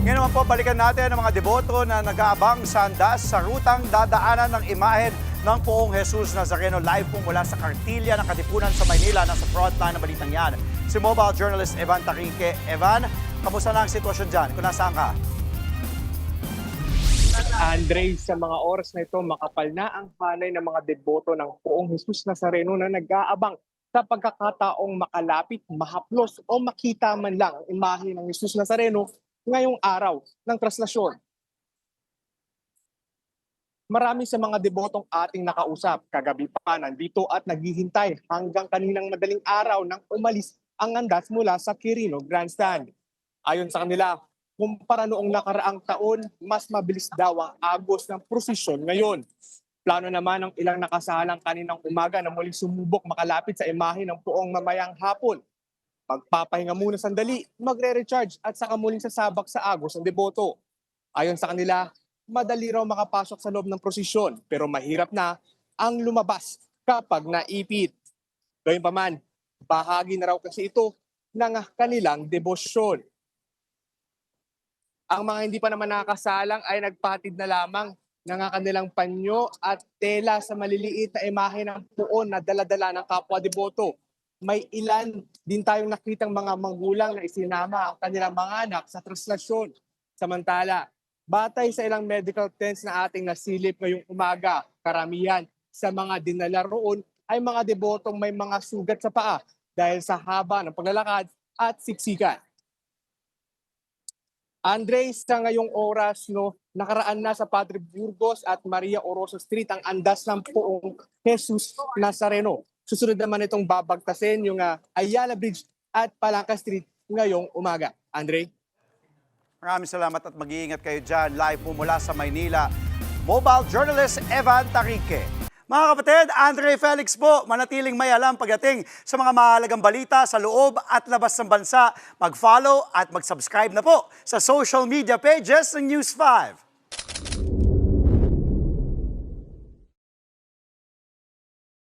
Ngayon naman po, balikan natin ang mga deboto na nag-aabang sa andas sa rutang dadaanan ng imahen ng Poong Jesus Nazareno. Live po mula sa Kartilya ng Katipunan sa Maynila. Nasa frontline ng balitang yan, si mobile journalist Evan Tarinque. Evan, kamusta na ang sitwasyon dyan? Kung nasaan ka? Andre, sa mga oras na ito, makapal na ang hanay ng mga deboto ng Poong Jesus Nazareno na nag-aabang sa pagkakataong makalapit, mahaplos o makita man lang ang imahe ng Jesus Nazareno ngayong araw ng traslasyon. Marami sa mga debotong ating nakausap kagabi pa nandito at naghihintay hanggang kaninang madaling araw nang umalis ang andas mula sa Quirino Grandstand. Ayon sa kanila, kumpara noong nakaraang taon, mas mabilis daw ang agos ng prosesyon ngayon. Plano naman ng ilang nakasalang kaninang umaga na muling sumubok makalapit sa imahe ng Poong mamayang hapon. Magpapahinga muna sandali, magre-recharge at saka muling sasabak sa agos ng deboto. Ayon sa kanila, madali raw makapasok sa loob ng prosesyon pero mahirap na ang lumabas kapag naipit. Gayunpaman, bahagi na raw kasi ito ng kanilang debosyon. Ang mga hindi pa naman nakakasalang ay nagpatid na lamang ng kanilang panyo at tela sa maliliit na imahe ng Poon na dala-dala ng kapwa deboto. May ilan din tayong nakitang mga manggulang na isinama ang kanilang mga anak sa traslasyon. Samantala, batay sa ilang medical tents na ating nasilip ngayong umaga, karamihan sa mga dinala roon ay mga debotong may mga sugat sa paa dahil sa haba ng paglalakad at siksikan. Andre, sa ngayong oras, nakaraan na sa Padre Burgos at Maria Oroso Street ang andas ng Poong Jesus Nazareno. Susunod naman itong babagtasin yung Ayala Bridge at Palangka Street ngayong umaga. Andre? Maraming salamat at mag-iingat kayo dyan. Live po mula sa Maynila, mobile journalist Evan Tarinque. Mga kapatid, Andre Felix po, manatiling may alam pagdating sa mga mahalagang balita sa loob at labas ng bansa. Mag-follow at mag-subscribe na po sa social media pages ng News 5.